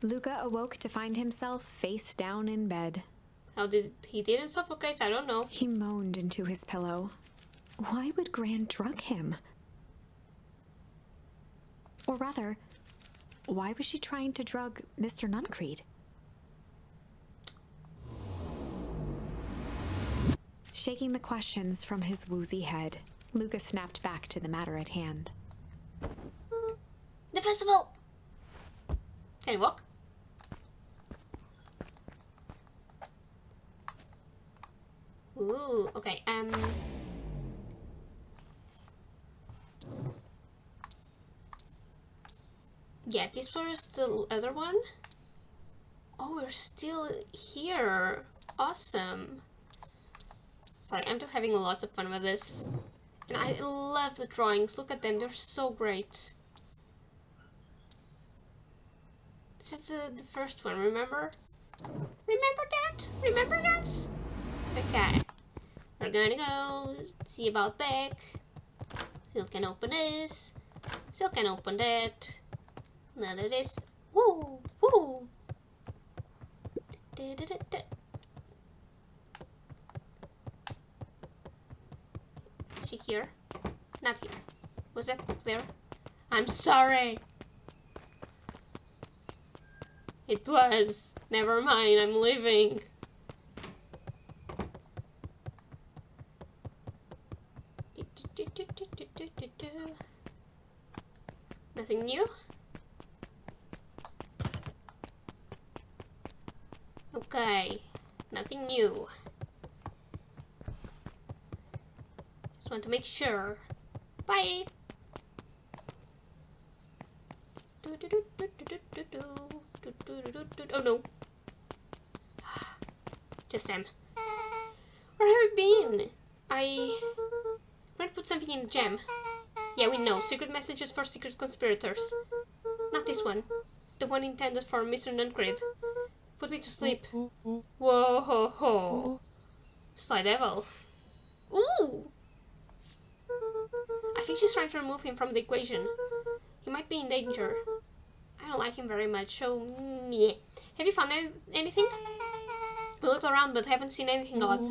Luca awoke to find himself face down in bed. How did he didn't suffocate? I don't know. He moaned into his pillow. Why would Gran drug him? Or rather, why was she trying to drug Mr. Nuncreed? Shaking the questions from his woozy head, Luca snapped back to the matter at hand. The festival! Can you walk? Ooh, okay, yeah, this was the other one. Oh, we're still here. Awesome. Sorry, I'm just having lots of fun with this. And I love the drawings. Look at them, they're so great. This is the first one, remember? Remember that? Remember, guys? Okay. We're gonna go see about Beck. Still can open this. Still can open that. Another this. Woo! Woo! Is she here? Not here. Was that book there? I'm sorry! It was. Never mind, I'm leaving. Nothing new? Okay, nothing new. Just want to make sure. Bye! Oh no. Just Sam. Where have you been? I tried to put something in the jam. Yeah, we know. Secret messages for secret conspirators. Not this one. The one intended for Mr. Nuncreed. Put me to sleep. Whoa ho ho. Sly devil. Ooh! I think she's trying to remove him from the equation. He might be in danger. I don't like him very much, so yeah. Have you found anything? We looked around but haven't seen anything odd.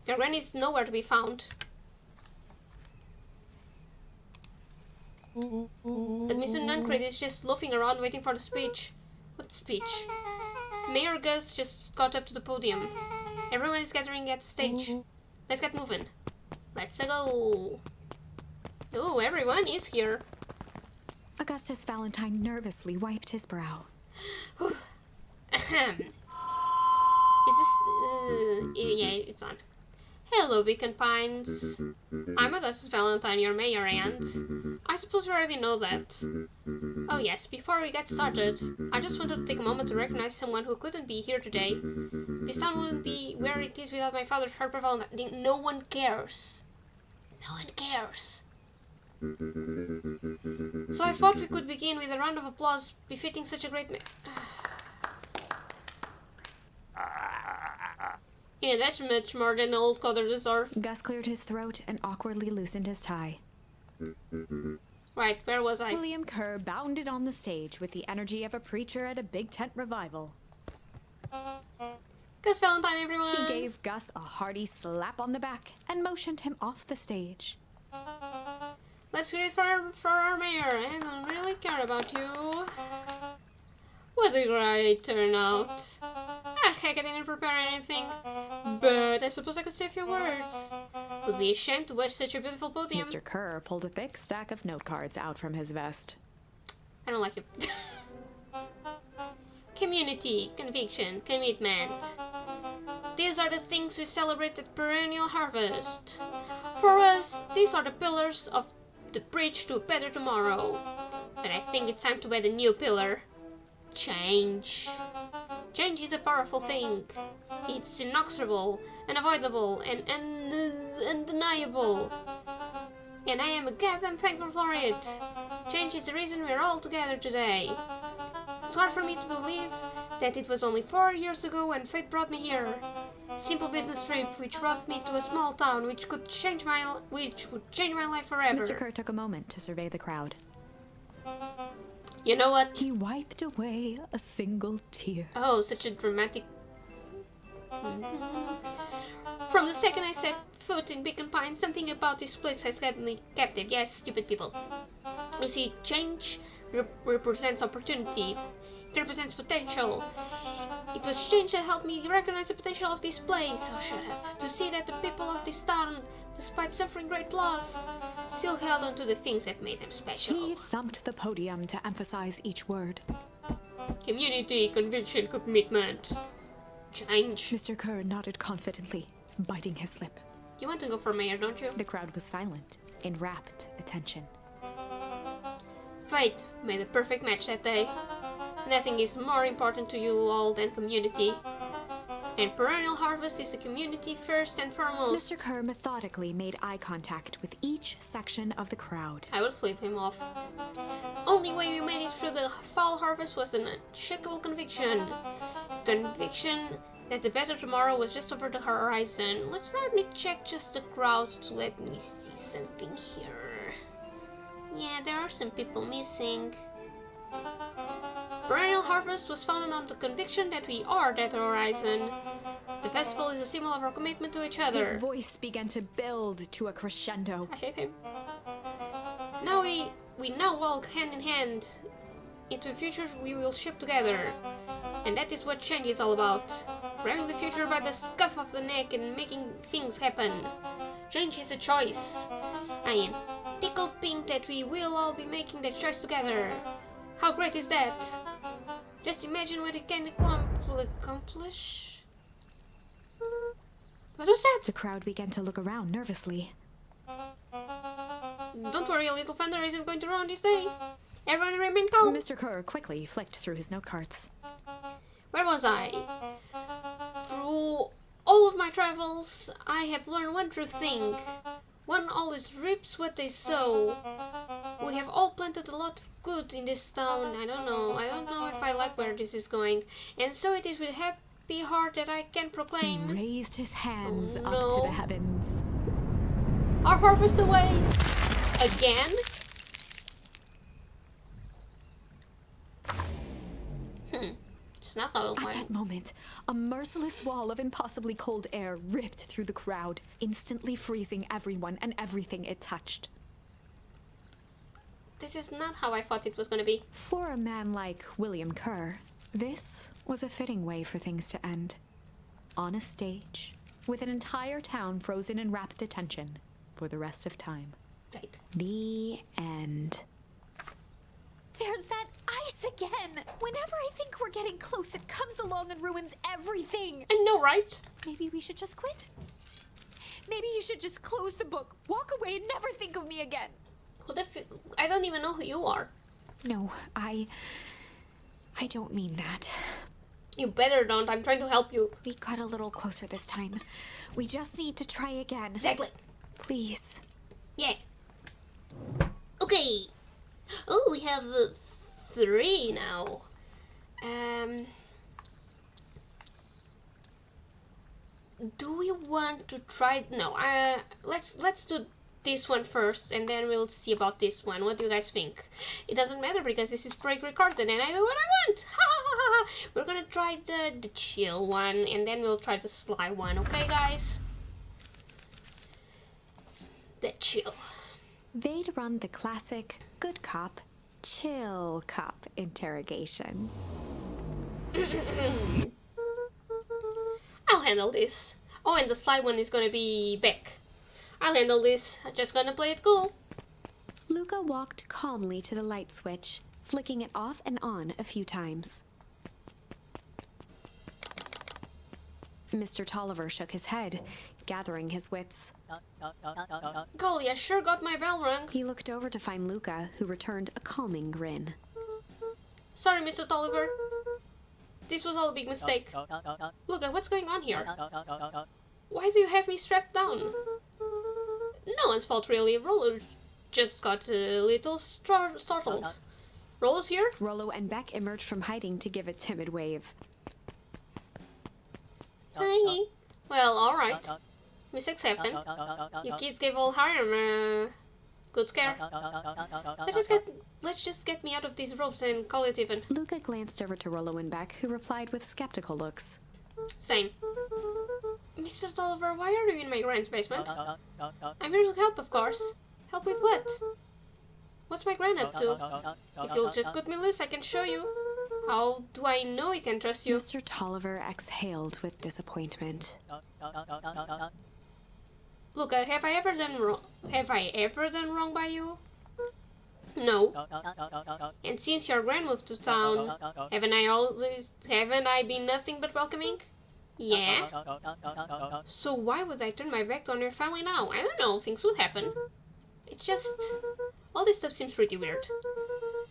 Your granny is nowhere to be found. But Mr. Nuncreed is just loafing around waiting for the speech. What speech? Mayor Gus just got up to the podium. Everyone is gathering at the stage. Let's get moving. Let's go. Oh, everyone is here. Augustus Valentine nervously wiped his brow. Ahem. Is this... yeah, it's on. Hello, Beacon Pines. I'm Augustus Valentine, your mayor, and... I suppose you already know that. Oh yes, before we get started, I just wanted to take a moment to recognize someone who couldn't be here today. This town wouldn't be where it is without my father, Harper Valentine. No one cares. No one cares. So I thought we could begin with a round of applause befitting such a great yeah, that's much more than old Cotter deserved. Gus cleared his throat and awkwardly loosened his tie. Right, where was I? William Kerr bounded on the stage with the energy of a preacher at a big tent revival. Gus Valentine, everyone! He gave Gus a hearty slap on the back and motioned him off the stage. Let's hear it for our mayor. I don't really care about you. What a great turnout. Heck, I didn't prepare anything. But I suppose I could say a few words. Would be ashamed to watch such a beautiful podium. Mr. Kerr pulled a thick stack of note cards out from his vest. I don't like you. Community, conviction, commitment. These are the things we celebrate at Perennial Harvest. For us, these are the pillars of the bridge to a better tomorrow. But I think it's time to add a new pillar. Change. Change is a powerful thing. It's inexorable, unavoidable, and undeniable. And I am goddamn thankful for it. Change is the reason we're all together today. It's hard for me to believe that it was only 4 years ago when fate brought me here. A simple business trip which brought me to a small town which would change my life forever. Mr. Kerr took a moment to survey the crowd. You know what? He wiped away a single tear. Oh, such a dramatic... From the second I set foot in Beacon Pine, something about this place has got me captive. Yes, stupid people. You see, change represents opportunity. It represents potential. It was change that helped me recognize the potential of this place. Oh, shut up. To see that the people of this town, despite suffering great loss, still held on to the things that made them special. He thumped the podium to emphasize each word. Community, conviction, commitment. Change. Mr. Kerr nodded confidently, biting his lip. You want to go for mayor, don't you? The crowd was silent, in rapt attention. Fate made a perfect match that day. Nothing is more important to you all than community. And Perennial Harvest is a community first and foremost. Mr. Kerr methodically made eye contact with each section of the crowd. I would flip him off. Only way we made it through the fall harvest was an unshakable conviction. Conviction that the better tomorrow was just over the horizon. Let me check just the crowd to let me see something here. Yeah, there are some people missing. Perennial Harvest was founded on the conviction that we are that horizon. The festival is a symbol of our commitment to each other. His voice began to build to a crescendo. I hate him. Now we now walk hand in hand into the future we will shape together. And that is what change is all about. Grabbing the future by the scuff of the neck and making things happen. Change is a choice. I am tickled pink that we will all be making that choice together. How great is that? Just imagine what it can accomplish. What was that? The crowd began to look around nervously. Don't worry, little thunder isn't going to ruin this day. Everyone remain calm. Mr. Kerr quickly flicked through his note cards. Where was I? Through all of my travels, I have learned one true thing. One always reaps what they sow. We have all planted a lot of good in this town. I don't know if I like where this is going. And so it is with happy heart that I can proclaim. He raised his hands Oh, up no. to the heavens. Our harvest awaits! Again? It's not how At that moment, a merciless wall of impossibly cold air ripped through the crowd, instantly freezing everyone and everything it touched. This is not how I thought it was gonna be. For a man like William Kerr, this was a fitting way for things to end. On a stage, with an entire town frozen in rapt attention for the rest of time. Right. The end. There's that ice again! Whenever I think we're getting close, it comes along and ruins everything! I know, right? Maybe we should just quit? Maybe you should just close the book, walk away, and never think of me again. Well, I don't even know who you are. No, I don't mean that. You better don't. I'm trying to help you. We got a little closer this time. We just need to try again. Exactly. Please. Yeah. Okay. Oh, we have 3 now. Do we want to try? No. Let's do this one first, and then we'll see about this one. What do you guys think? It doesn't matter because this is pre-recorded, and I know what I want. Ha ha ha ha! We're gonna try the chill one, and then we'll try the sly one. Okay, guys? The chill. They'd run the classic good cop, chill cop interrogation. I'll handle this. Oh, and the sly one is gonna be Beck. I'll handle this. I'm just gonna play it cool. Luca walked calmly to the light switch, flicking it off and on a few times. Mr. Tolliver shook his head, gathering his wits. Golly, I sure got my bell rung. He looked over to find Luca, who returned a calming grin. Sorry, Mr. Tolliver. This was all a big mistake. Look at what's going on here. Why do you have me strapped down? No one's fault, really. Rollo just got a little startled. Rollo's here? Rollo and Beck emerged from hiding to give a timid wave. Hi. Well, alright. Mistakes happen. You kids gave old Hiram Good scare. Let's just get me out of these ropes and call it even. Luca glanced over to Rollo and Beck, who replied with skeptical looks. Same. Mr. Tolliver, why are you in my grand's basement? I'm here to help, of course. Help with what? What's my grand up to? If you'll just cut me loose, I can show you. How do I know he can trust you? Mr. Tolliver exhaled with disappointment. Look, have I ever done wrong? Have I ever done wrong by you? No. And since your grand moved to town, haven't I been nothing but welcoming? Yeah. So why would I turn my back on your family now? I don't know, things would happen. It's just, all this stuff seems pretty weird.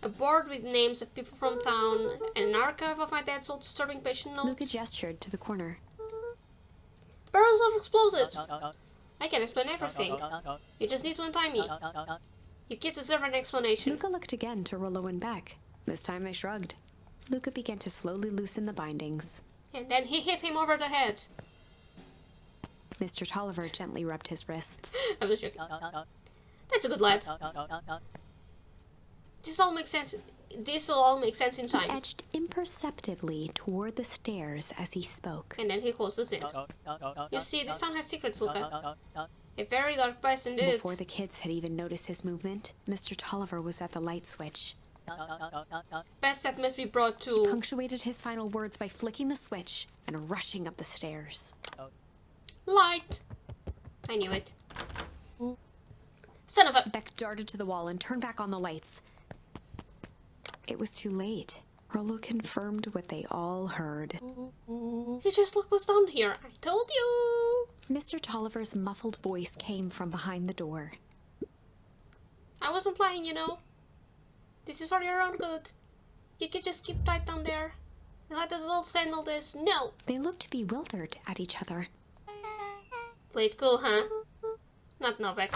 A board with names of people from town, and an archive of my dad's old disturbing patient notes. Luca gestured to the corner. Barrels of explosives! I can explain everything. You just need to untie me. You kids deserve an explanation. Luca looked again to Rollo and Beck. This time they shrugged. Luca began to slowly loosen the bindings. And then he hit him over the head. Mr. Tolliver gently rubbed his wrists. I was joking. That's a good lad. This'll all make sense in He time. edged imperceptibly toward the stairs as he spoke. And then he closed the zip. You see, this town has secrets, Luca. A very dark past indeed. Before the kids had even noticed his movement, Mr. Tolliver was at the light switch. Past that must be brought He to... punctuated his final words by flicking the switch and rushing up the stairs. Light! I knew it. Son of a... Beck darted to the wall and turned back on the lights. It was too late. Rollo confirmed what they all heard. He just looked us down here. I told you! Mr. Tolliver's muffled voice came from behind the door. I wasn't lying, you know. This is for your own good. You could just keep tight down there. And let the adults handle this. No! They looked bewildered at each other. Play it cool, huh? Not Novak.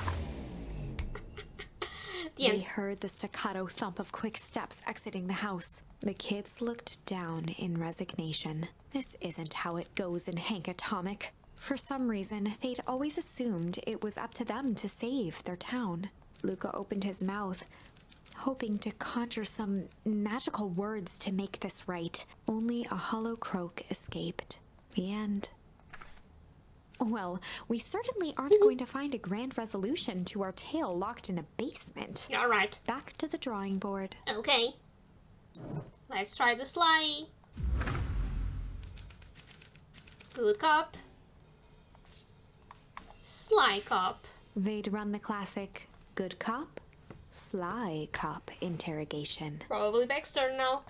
The They end. heard the staccato thump of quick steps exiting the house. The kids looked down in resignation. This isn't how it goes in Hank Atomic. For some reason, they'd always assumed it was up to them to save their town. Luca opened his mouth, hoping to conjure some magical words to make this right. Only a hollow croak escaped. The end. Well, we certainly aren't going to find a grand resolution to our tale locked in a basement. Alright. Back to the drawing board. Okay. Let's try the sly. Good cop. Sly cop. They'd run the classic good cop, sly cop interrogation. Probably Beck's turn now.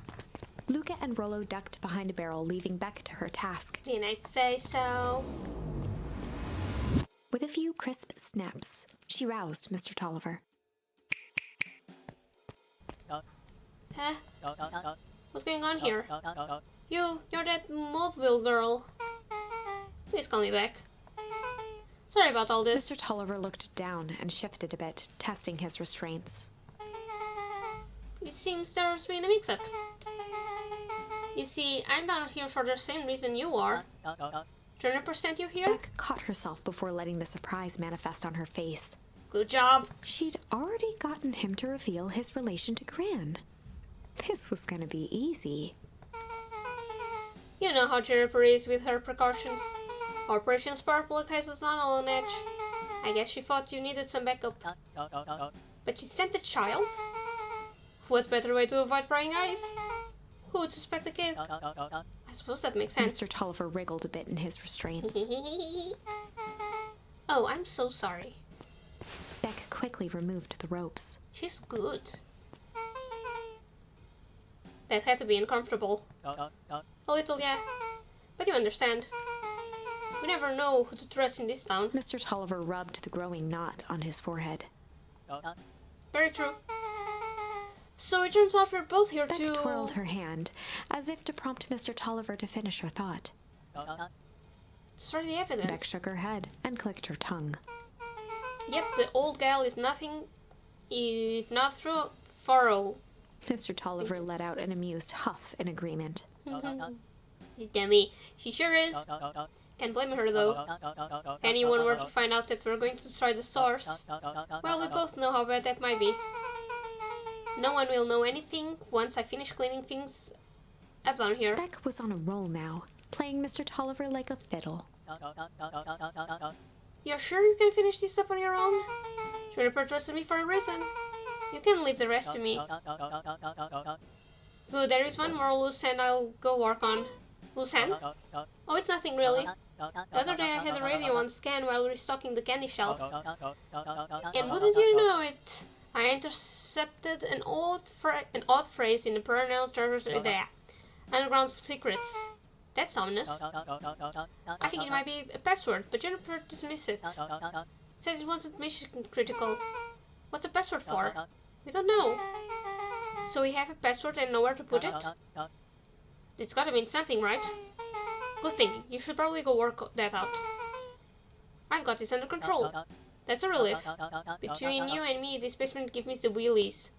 Luca and Rollo ducked behind a barrel, leaving Beck to her task. Didn't I say so? With a few crisp snaps, she roused Mr. Tolliver. Huh? What's going on here? You're that Mothville girl. Please call me back. Sorry about all this. Mr. Tolliver looked down and shifted a bit, testing his restraints. It seems there's been a mix-up. You see, I'm down here for the same reason you are. 200% you here? Beck caught herself before letting the surprise manifest on her face. Good job. She'd already gotten him to reveal his relation to Gran. This was gonna be easy. You know how Jennifer is with her precautions. Operation Sparkplug has us on all on edge. I guess she thought you needed some backup. But she sent a child? What better way to avoid prying eyes? Who would suspect a kid? I suppose that makes sense. Mr. Tolliver wriggled a bit in his restraints. Oh, I'm so sorry. Beck quickly removed the ropes. She's good. That had to be uncomfortable. A little, yeah. But you understand. We never know who to trust in this town. Mr. Tolliver rubbed the growing knot on his forehead. Very true. So it turns out we're both here Beck to... twirled her hand, as if to prompt Mr. Tolliver to finish her thought. Destroy the evidence. Beck shook her head and clicked her tongue. Yep, the old gal is nothing if not thorough. Mr. Tolliver let out an amused huff in agreement. Dummy, she sure is. Can't blame her though. If anyone were to find out that we're going to destroy the source, well, we both know how bad that might be. No one will know anything once I finish cleaning things up down here. Beck was on a roll now, playing Mr. Tolliver like a fiddle. You're sure you can finish this up on your own? Juniper trusted me for a reason. You can leave the rest to me. Good, there is one more loose end I'll go work on. Loose end? Oh, it's nothing really. The other day I had the radio on scan while restocking the candy shelf. And wouldn't you know it, I intercepted an odd phrase in the perennial treasures there. Underground secrets. That's ominous. I think it might be a password, but Jennifer dismissed it. Said it wasn't mission critical. What's a password for? We don't know. So we have a password and nowhere to put it? It's gotta mean something, right? Good thing. You should probably go work that out. I've got this under control. That's a relief. Between you and me, this basement gives me the wheelies.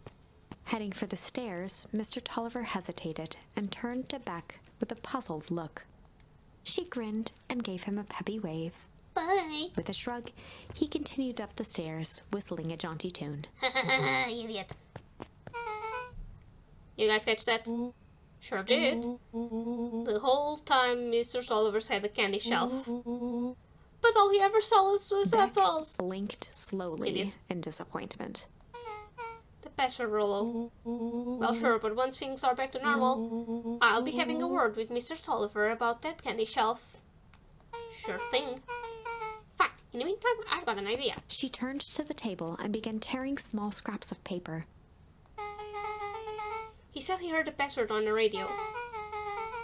Heading for the stairs, Mr. Tolliver hesitated and turned to Beck with a puzzled look. She grinned and gave him a peppy wave. Bye. With a shrug, he continued up the stairs, whistling a jaunty tune. Idiot. You guys catch that? Sure did. The whole time Mr. Tolliver's had a candy shelf. But all he ever sold us was Beck apples. blinked slowly Idiot. in disappointment. The password, Rollo. Well, sure, but once things are back to normal, I'll be having a word with Mr. Tolliver about that candy shelf. Sure thing. Fine. In the meantime, I've got an idea. She turned to the table and began tearing small scraps of paper. He said he heard the password on the radio.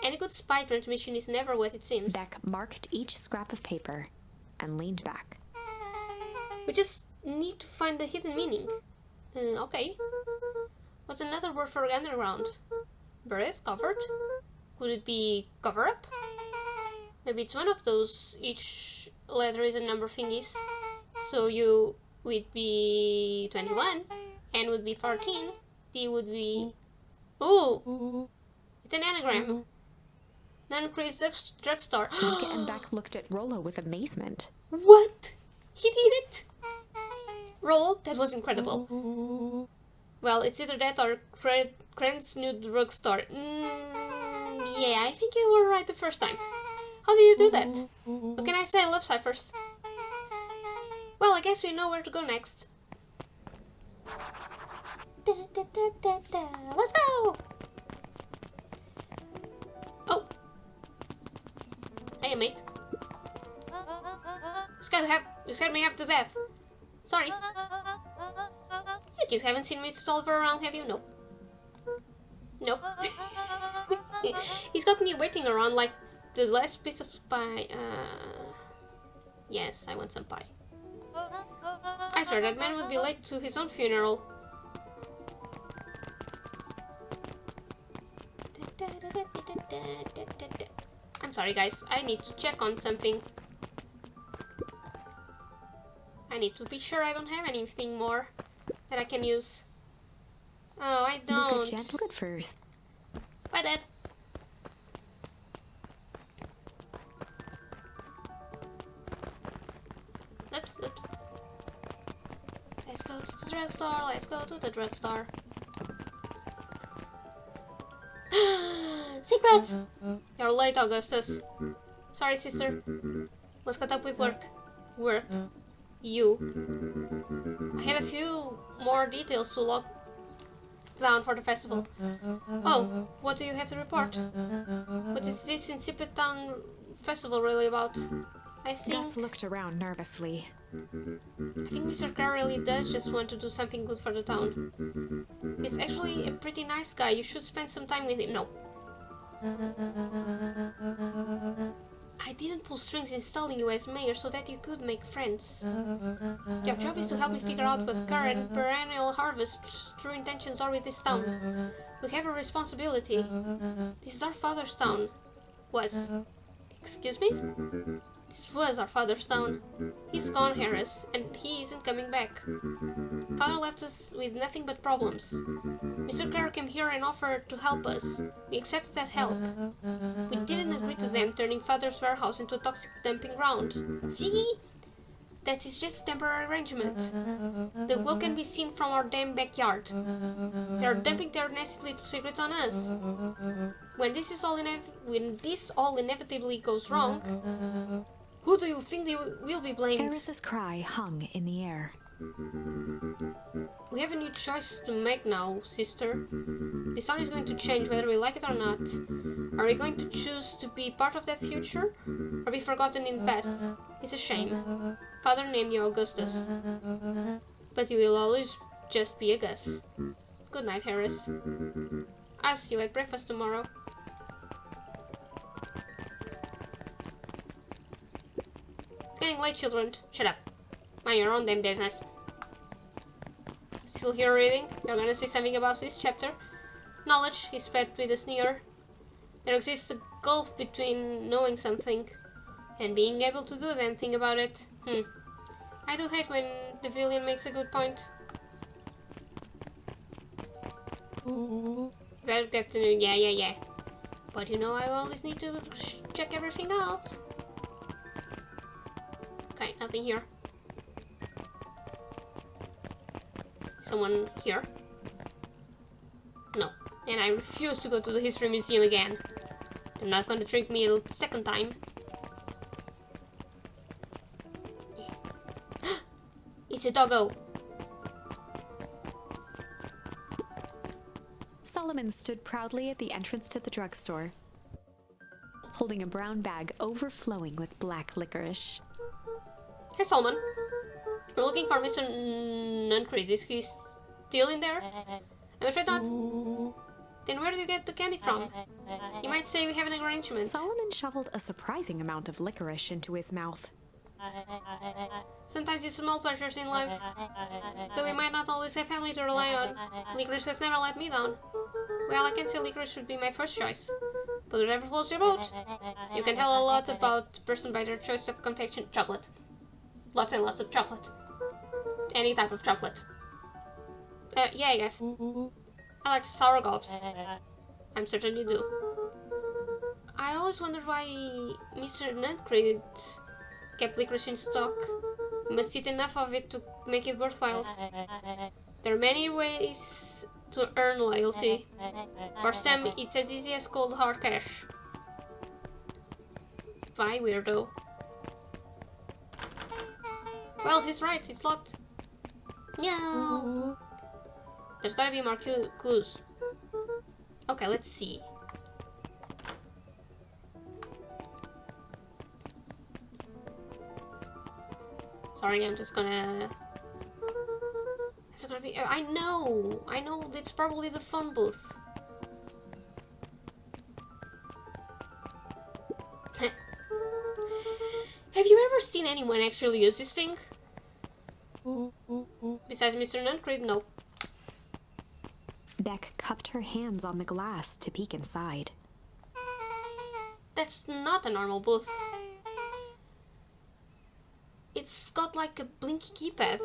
Any good spy transmission is never what it seems. Beck marked each scrap of paper and leaned back. We just need to find the hidden meaning. Okay. What's another word for underground? Buried? Covered? Could it be cover-up? Maybe it's one of those. Each letter is a number thingies. So you would be 21. N would be 14. D would be... Ooh! It's an anagram. Non-Chris drugstore. Beck and Beck looked at Rollo with amazement. What? He did it? Rollo, that was incredible. Well, it's either that or Krant's new drugstore. Yeah, I think you were right the first time. How do you do that? What can I say? I love ciphers. Well, I guess we know where to go next. Let's go! Oh! Hey, mate. You scared me half to death. Sorry. You kids haven't seen Mr. Tolliver around, have you? Nope. Nope. He's got me waiting around like the last piece of pie. Yes, I want some pie. I swear that man would be late to his own funeral. I'm sorry, guys. I need to check on something. I need to be sure I don't have anything more that I can use. Oh, I don't. Look at gentle at first. Bye, Dad. Oops, oops. Let's go to the drugstore. Let's go to the drugstore. Secrets! You're late, Augustus. Sorry, sister. Was caught up with work. Work. You. I had a few more details to log down for the festival. Oh, what do you have to report? What is this insipid town festival really about? I think Gus looked around nervously. Mr. Carr really does just want to do something good for the town. He's actually a pretty nice guy. You should spend some time with him. No. I didn't pull strings installing you as mayor so that you could make friends. Your job is to help me figure out what current perennial harvest's true intentions are with this town. We have a responsibility. This is our father's town. Was. Excuse me? This was our father's town. He's gone, Harris, and he isn't coming back. Father left us with nothing but problems. Mr. Carr came here and offered to help us. We accepted that help. We didn't agree to them, turning Father's warehouse into a toxic dumping ground. See? That is just a temporary arrangement. The glow can be seen from our damn backyard. They are dumping their nasty little secrets on us. When this all inevitably goes wrong, who do you think they will be blamed? Eris's cry hung in the air. We have a new choice to make now, sister. This town is going to change whether we like it or not. Are we going to choose to be part of that future, or be forgotten in the past? It's a shame. Father named you Augustus, but you will always just be a Gus. Good night, Harris. I'll see you at breakfast tomorrow. It's getting late, children. Shut up. Mind your own damn business. Still here reading? You're gonna say something about this chapter? Knowledge, he spat with a sneer. There exists a gulf between knowing something and being able to do a damn thing about it. I do hate when the villain makes a good point. Better get to yeah. But you know I always need to check everything out. Okay, nothing here. Someone here? No. And I refuse to go to the History Museum again. They're not gonna trick me a second time. It's a doggo. Solomon stood proudly at the entrance to the drugstore, holding a brown bag overflowing with black licorice. Hey, Solomon. We're looking for Mr. Nuncreed. Is he still in there? I'm afraid not. Then where do you get the candy from? You might say we have an arrangement. Solomon shoveled a surprising amount of licorice into his mouth. Sometimes it's small pleasures in life. Though we might not always have family to rely on. Licorice has never let me down. Well, I can't say licorice would be my first choice. But whatever floats your boat. You can tell a lot about a person by their choice of confection. Chocolate. Lots and lots of chocolate. Any type of chocolate. Yeah, I guess. I like sour gobs. I'm certain you do. I always wondered why Mr. Nuncreed kept licorice in stock. Must eat enough of it to make it worthwhile. There are many ways to earn loyalty. For some, it's as easy as cold hard cash. Bye, weirdo. Well, he's right, it's locked. No. There's gotta be more clues. Okay, let's see. Sorry, I'm just gonna... It's gonna be... I know! It's probably the phone booth. Have you ever seen anyone actually use this thing? Besides Mr. Nuncreed, no. Beck cupped her hands on the glass to peek inside. That's not a normal booth. It's got like a blinky keypad.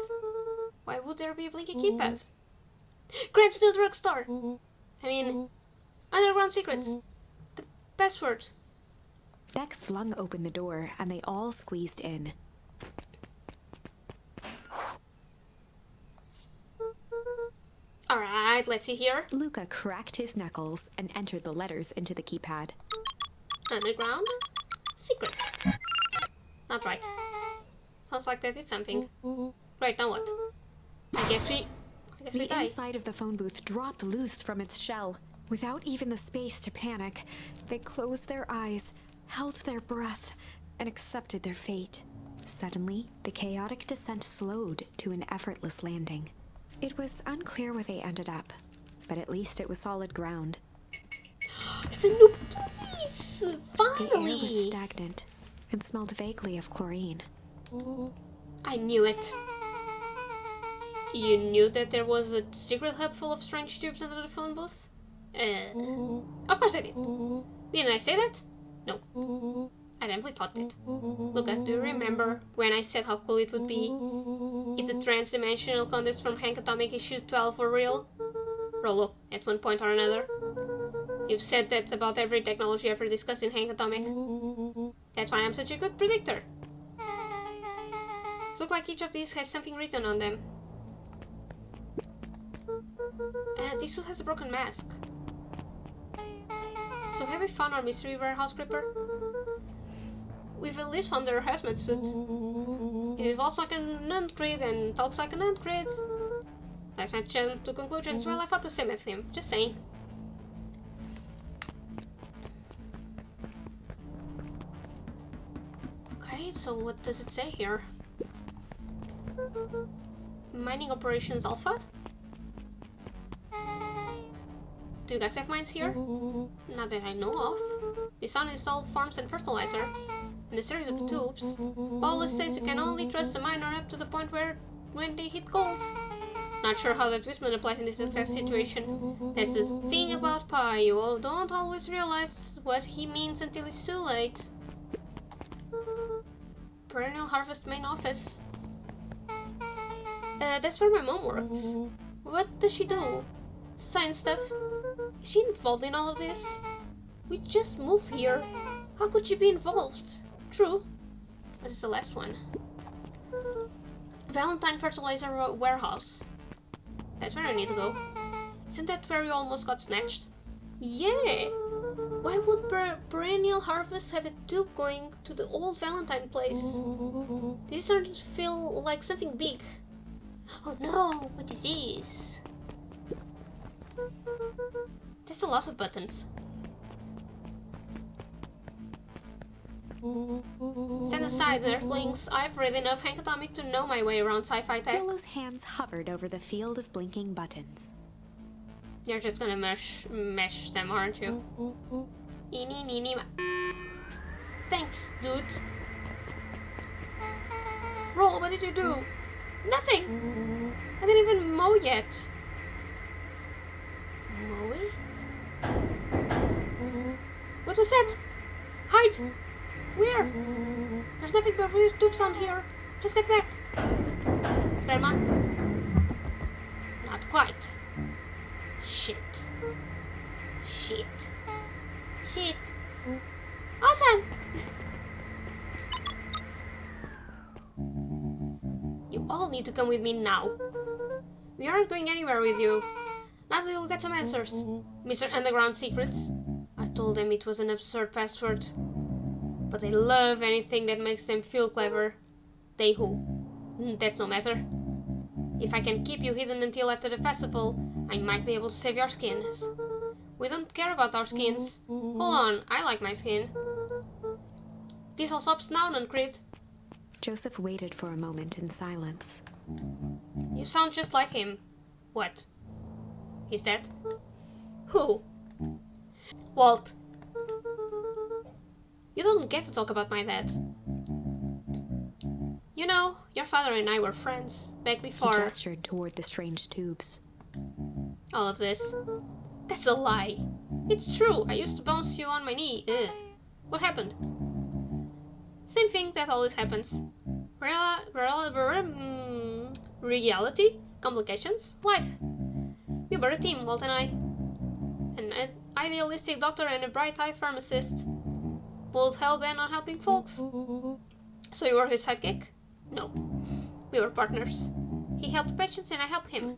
Why would there be a blinky keypad? Grant's new drugstore! I mean, underground secrets. The password. Beck flung open the door and they all squeezed in. Alright, let's see here. Luca cracked his knuckles and entered the letters into the keypad. Underground? Secrets. Not right. Sounds like that did something. Right, now what? I guess we The die. inside of the phone booth dropped loose from its shell. Without even the space to panic, they closed their eyes, held their breath, and accepted their fate. Suddenly, the chaotic descent slowed to an effortless landing. It was unclear where they ended up, but at least it was solid ground. It's a new place! The air Finally! was stagnant and smelled vaguely of chlorine. I knew it. You knew that there was a secret hub full of strange tubes under the phone booth? Of course I did. Didn't I say that? No. I definitely thought it. Luca, do you remember when I said how cool it would be if the trans-dimensional conduits from Hank Atomic issue 12 were real? Rolo, at one point or another. You've said that about every technology ever discussed in Hank Atomic. That's why I'm such a good predictor. It looks like each of these has something written on them. This suit has a broken mask. So have we found our mystery warehouse creeper? We've at least found their hazmat suit. It walks like an ant-grid and talks like an ant-grid. Let's not jump to conclusions. Well, I thought the same as him. Just saying. Okay, so what does it say here? Mining Operations Alpha? Do you guys have mines here? Not that I know of. This uninstalled farms and fertilizer. And a series of tubes. Always says you can only trust a miner up to the point where when they hit gold. Not sure how that wisdom applies in this exact situation. That's the thing about Pi. You don't always realize what he means until it's too late. Perennial Harvest main office. That's where my mom works. What does she do? Science stuff? Is she involved in all of this? We just moved here. How could she be involved? True. What is the last one? Valentine Fertilizer Warehouse. That's where I need to go. Isn't that where we almost got snatched? Yeah! Why would Perennial Harvest have a tube going to the old Valentine place? This started to feel like something big. Oh no! What is this? There's a lot of buttons. Stand aside, Earthlings. I've read enough Hank Atomic to know my way around sci-fi tech. Willow's hands hovered over the field of blinking buttons. You're just gonna mesh them, aren't you? Eeny, meeny, thanks, dude. Roll, what did you do? Nothing! I didn't even mow yet. Moe? What was that? Hide! Where? There's nothing but weird tubes down here. Just get back. Grandma? Not quite. Shit. Shit. Shit. Awesome! You all need to come with me now. We aren't going anywhere with you. Not until we get some answers. Mr. Underground Secrets. I told them it was an absurd password. But they love anything that makes them feel clever. They who? That's no matter. If I can keep you hidden until after the festival, I might be able to save your skins. We don't care about our skins. Hold on, I like my skin. This all stops now, Nuncrit. Joseph waited for a moment in silence. You sound just like him. What? Is that? Who? Walt. You don't get to talk about my dad. You know, your father and I were friends, back before... He gestured toward the strange tubes. All of this. That's a lie. It's true, I used to bounce you on my knee. Ugh. What happened? Same thing that always happens. Reality? Complications? Life. We were a team, Walt and I. An idealistic doctor and a bright-eyed pharmacist. Both hell-bent on helping folks. So you were his sidekick? No. We were partners. He helped patients and I helped him.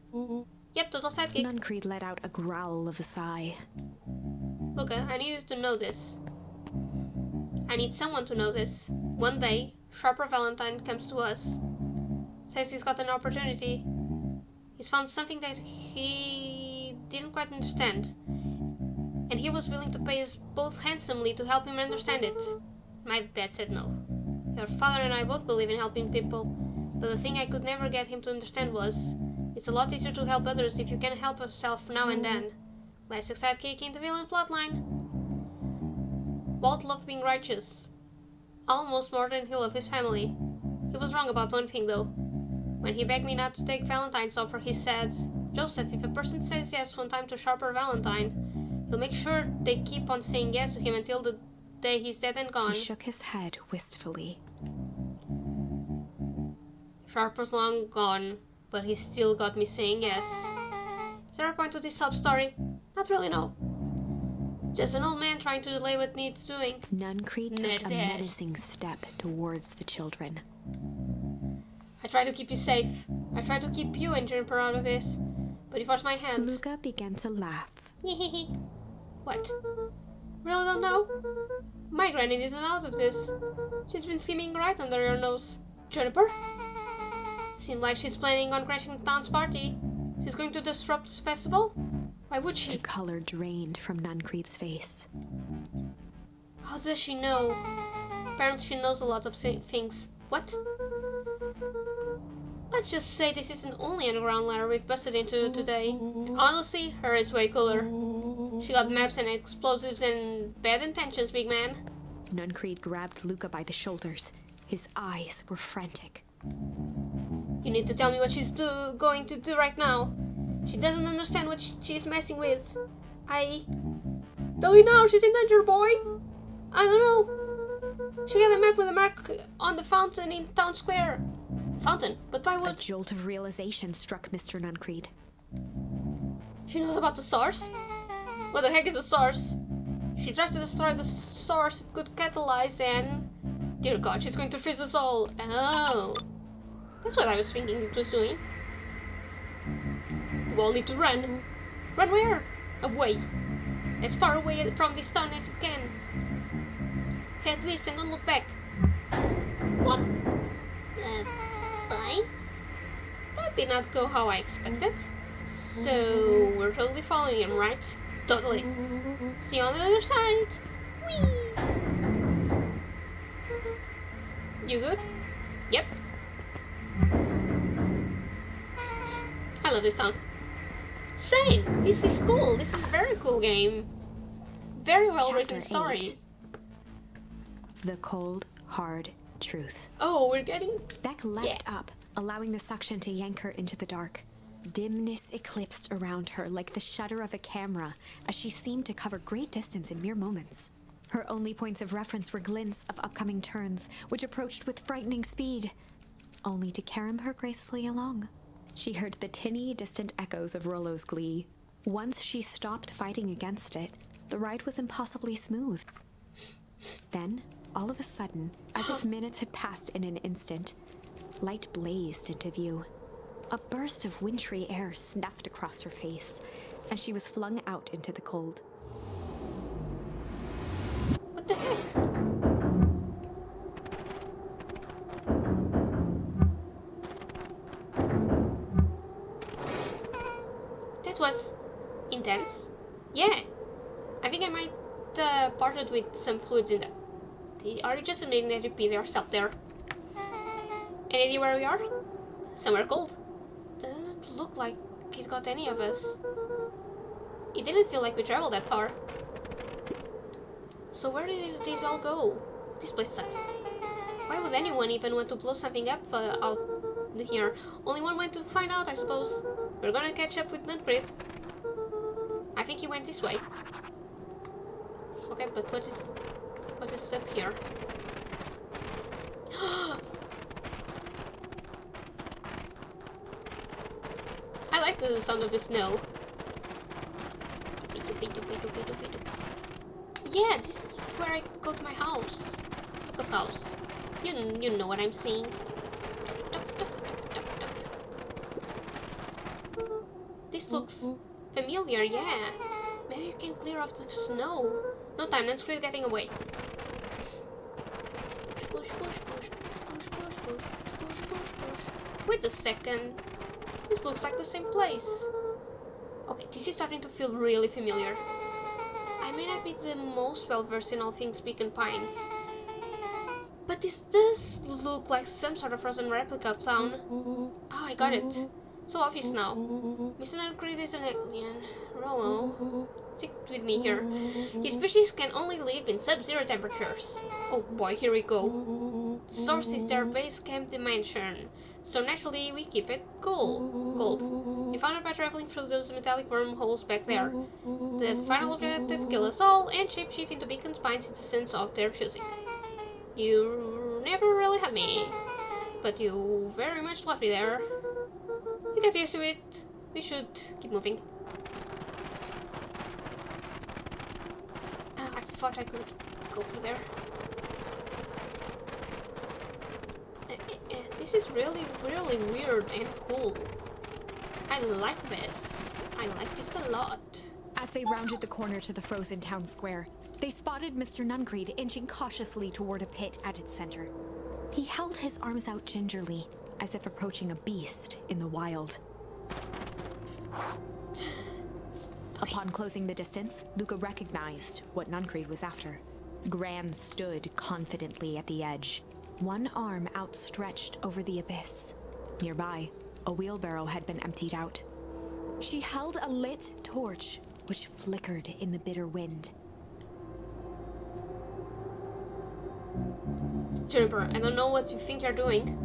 Yep, total sidekick. Nuncreed let out a growl of a sigh. Look, I need you to know this. I need someone to know this. One day, Sharper Valentine comes to us. Says he's got an opportunity. He's found something that he didn't quite understand. And he was willing to pay us both handsomely to help him understand it. My dad said no. Your father and I both believe in helping people, but the thing I could never get him to understand was, it's a lot easier to help others if you can help yourself now and then. Classic sidekick in the villain plotline. Walt loved being righteous, almost more than he loved his family. He was wrong about one thing though. When he begged me not to take Valentine's offer, he said, Joseph, if a person says yes one time to Sharper Valentine, he'll make sure they keep on saying yes to him until the day he's dead and gone. He shook his head wistfully. Sharper's long gone, but he still got me saying yes. Is there a point to this sub-story? Not really, no. Just an old man trying to delay what needs doing. Nuncrete took a Murder. menacing step towards the children. I try to keep you safe. I try to keep you and Juniper out of this. But you forced my hand. Luca began to laugh. What? Really don't know? My granny isn't out of this. She's been scheming right under your nose. Juniper? Seems like she's planning on crashing the town's party. She's going to disrupt this festival? Why would she? The color drained from Nuncrete's face. How does she know? Apparently she knows a lot of things. What? Let's just say this isn't only underground lair we've busted into today. Honestly, her is way cooler. She got maps and explosives and bad intentions, big man. Nuncrete grabbed Luca by the shoulders. His eyes were frantic. You need to tell me what she's going to do right now. She doesn't understand what she's messing with. Do we know she's in danger, boy? I don't know. She got a map with a mark on the fountain in town square. Fountain? But why A would... jolt of realization struck Mr. Nuncrete. She knows about the source? What the heck is the source? If she tries to destroy the source, it could catalyze and... Dear God, she's going to freeze us all. Oh. That's what I was thinking it was doing. You all need to run. Run where? Away. As far away from this town as you can. Head west and don't look back. What? Bye? That did not go how I expected. So, we're totally following him, right? Totally. See you on the other side. Whee! You good? Yep. I love this song. Same! This is cool. This is a very cool game. Very well written story. 8. The cold, hard truth. Oh, we're getting... Beck leapt up, allowing the suction to yank her into the dark. Dimness eclipsed around her like the shutter of a camera as she seemed to cover great distance in mere moments. Her only points of reference were glints of upcoming turns, which approached with frightening speed, only to carom her gracefully along. She heard the tinny, distant echoes of Rollo's glee. Once she stopped fighting against it, the ride was impossibly smooth. Then, all of a sudden, as if minutes had passed in an instant, light blazed into view. A burst of wintry air snuffed across her face as she was flung out into the cold. What the heck? That was intense. Yeah. I think I might parted with some fluids in that. Are you just admitting that you peed yourself there? Any idea where we are? Somewhere cold. Doesn't look like it got any of us. It didn't feel like we traveled that far. So where did these all go? This place sucks. Why would anyone even want to blow something up out here? Only one way to find out, I suppose. We're gonna catch up with Nuncrete. I think he went this way. Okay, but what is up here? I like the sound of the snow. Yeah, this is where I go to my house. Luca's house. You know what I'm seeing. This looks familiar, yeah. Maybe you can clear off the snow. No time, let's really getting away. Push, push, push, push, push, push, push, push, push, push, push. Wait a second. This looks like the same place. Okay, this is starting to feel really familiar. I may not be the most well-versed in all things Beacon Pines, but this does look like some sort of frozen replica of town. Oh, I got it. So obvious now. Mr. Nuncrete is an alien. Rollo, stick with me here. His species can only live in sub-zero temperatures. Oh boy, here we go. The source is their base camp dimension, so naturally we keep it cold. We found it by traveling through those metallic wormholes back there. The final objective: kill us all and shapeshift into Beacon Pine citizens of their choosing. You never really had me, but you very much lost me there. You get used to it. We should keep moving. thought I could go through there. This is really, really weird and cool. I like this. I like this a lot. As they rounded the corner to the frozen town square, they spotted Mr. Nuncreed inching cautiously toward a pit at its center. He held his arms out gingerly, as if approaching a beast in the wild. Upon closing the distance, Luca recognized what Nuncreed was after. Gran stood confidently at the edge, one arm outstretched over the abyss. Nearby, a wheelbarrow had been emptied out. She held a lit torch, which flickered in the bitter wind. Juniper, I don't know what you think you're doing,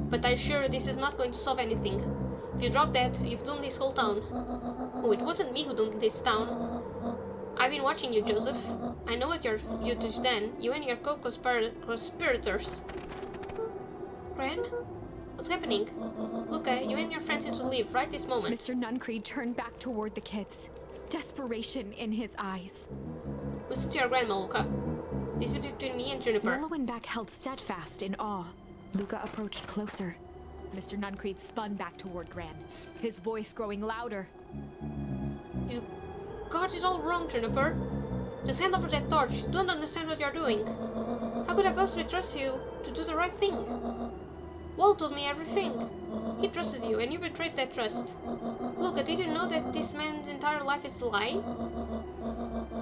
but I'm sure this is not going to solve anything. If you drop that, you've doomed this whole town. Oh, it wasn't me who doomed this town. I've been watching you, Joseph. I know what you did then, you and your co-conspirators. Gran? What's happening? Luca, you and your friends need to leave right this moment. Mr. Nuncreed turned back toward the kids, desperation in his eyes. Listen to your grandma, Luca. This is between me and Juniper. Mellowinback held steadfast in awe. Luca approached closer. Mr. Nuncreed spun back toward Gran, his voice growing louder. You got it all wrong, Juniper. Just hand over that torch. You don't understand what you're doing. How could I possibly trust you to do the right thing? Walt told me everything. He trusted you, and you betrayed that trust. Luca, did you know that this man's entire life is a lie?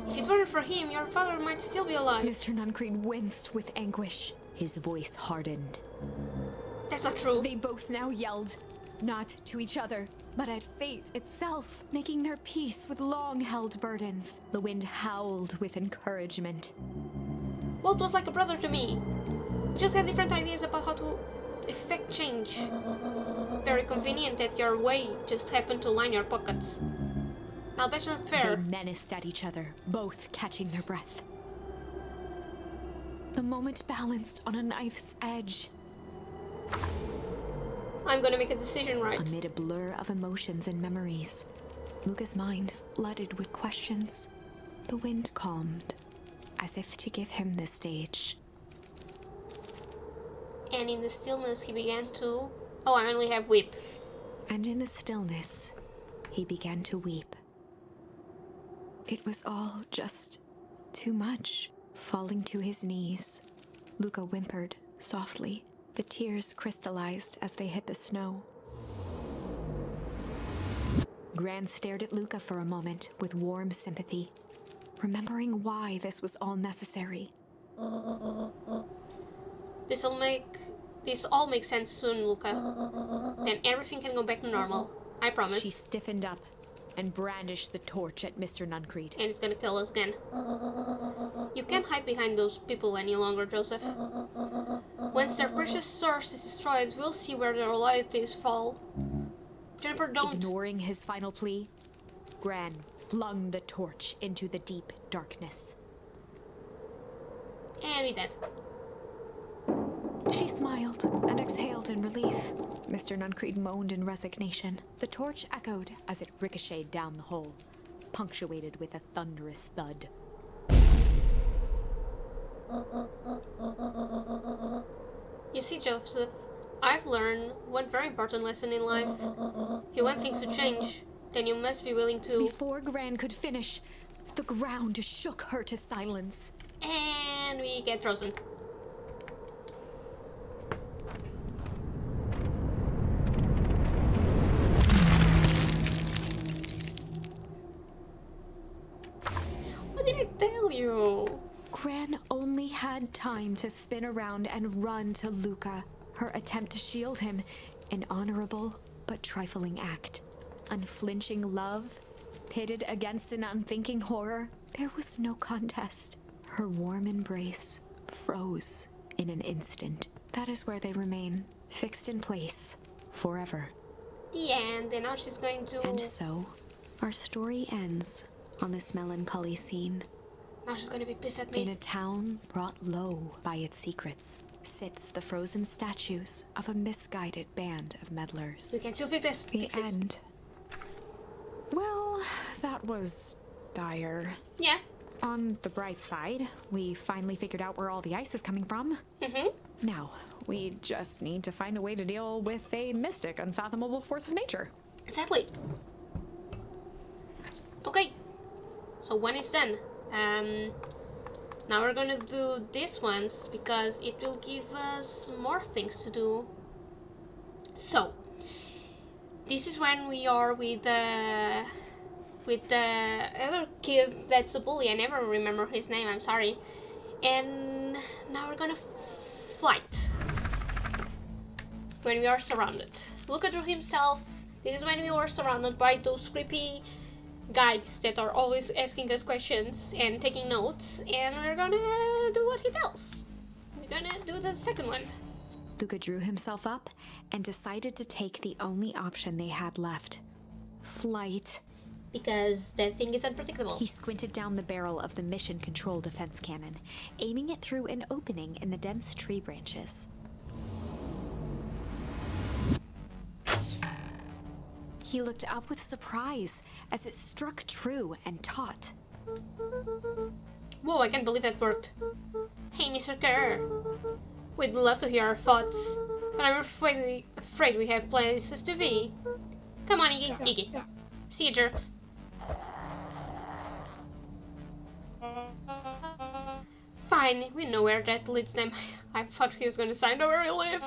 If it weren't for him, your father might still be alive. Mr. Nuncreed winced with anguish. His voice hardened. That's not true. They both now yelled, not to each other, but at fate itself, making their peace with long-held burdens. The wind howled with encouragement. Walt was like a brother to me. We just had different ideas about how to effect change. Very convenient that your way just happened to line your pockets. Now that's not fair. They menaced at each other, both catching their breath. The moment balanced on a knife's edge. I'm gonna make a decision right. Amid a blur of emotions and memories, Luca's mind flooded with questions. The wind calmed, as if to give him the stage. And in the stillness he began to... Oh, I only have whip. And in the stillness, he began to weep. It was all just too much. Falling to his knees, Luca whimpered softly. The tears crystallized as they hit the snow. Gran stared at Luca for a moment with warm sympathy, remembering why this was all necessary. This all makes sense soon, Luca. Then everything can go back to normal. I promise. She stiffened up and brandished the torch at Mr. Nuncreed. And it's gonna kill us again. You can't hide behind those people any longer, Joseph. Once their precious source is destroyed, we'll see where their loyalties fall. Juniper, don't. Ignoring his final plea, Gran flung the torch into the deep darkness. And we dead. She smiled and exhaled in relief. Mr. Nuncreed moaned in resignation. The torch echoed as it ricocheted down the hole, punctuated with a thunderous thud. You see, Joseph, I've learned one very important lesson in life. If you want things to change, then you must be willing to... Before Gran could finish, the ground shook her to silence. And we get frozen. What did I tell you? Gran only had time to spin around and run to Luca, her attempt to shield him, an honorable but trifling act. Unflinching love, pitted against an unthinking horror, there was no contest. Her warm embrace froze in an instant. That is where they remain, fixed in place, forever. The end, and now she's going to... And so, our story ends on this melancholy scene. Now she's gonna be pissed at me. In a town brought low by its secrets, sits the frozen statues of a misguided band of meddlers. We can still fix this. The end. Well, that was dire. Yeah, On the bright side, we finally figured out where all the ice is coming from. Now, we just need to find a way to deal with a mystic, unfathomable force of nature. Exactly. Okay. So one is done. Now we're gonna do these ones because it will give us more things to do. So this is when we are with the other kid that's a bully. I never remember his name, I'm sorry. And now we're gonna fight when we are surrounded. Luca drew himself. This is when we were surrounded by those creepy guides that are always asking us questions and taking notes, and we're gonna do what he tells. We're gonna do the second one. Luca drew himself up and decided to take the only option they had left. Flight. Because that thing is unpredictable. He squinted down the barrel of the mission control defense cannon, aiming it through an opening in the dense tree branches. He looked up with surprise as it struck true and taut. Whoa, I can't believe that worked. Hey, Mr. Kerr. We'd love to hear our thoughts, but I'm afraid we have places to be. Come on, Iggy. Iggy. See you, jerks. Fine, we know where that leads them. I thought he was gonna sign where we live.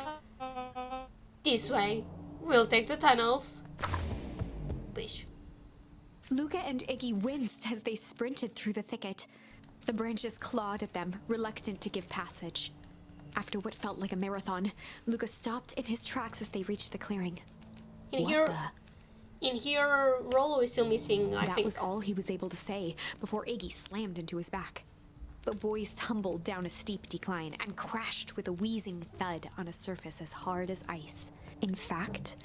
This way. We'll take the tunnels. Bish. Luca and Iggy winced as they sprinted through the thicket. The branches clawed at them, reluctant to give passage. After what felt like a marathon, Luca stopped in his tracks as they reached the clearing. In here, Rollo is still missing, I think. That was all he was able to say before Iggy slammed into his back. The boys tumbled down a steep decline and crashed with a wheezing thud on a surface as hard as ice. In fact,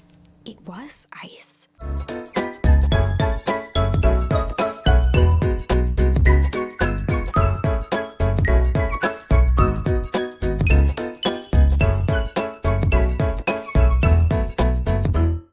it was ice.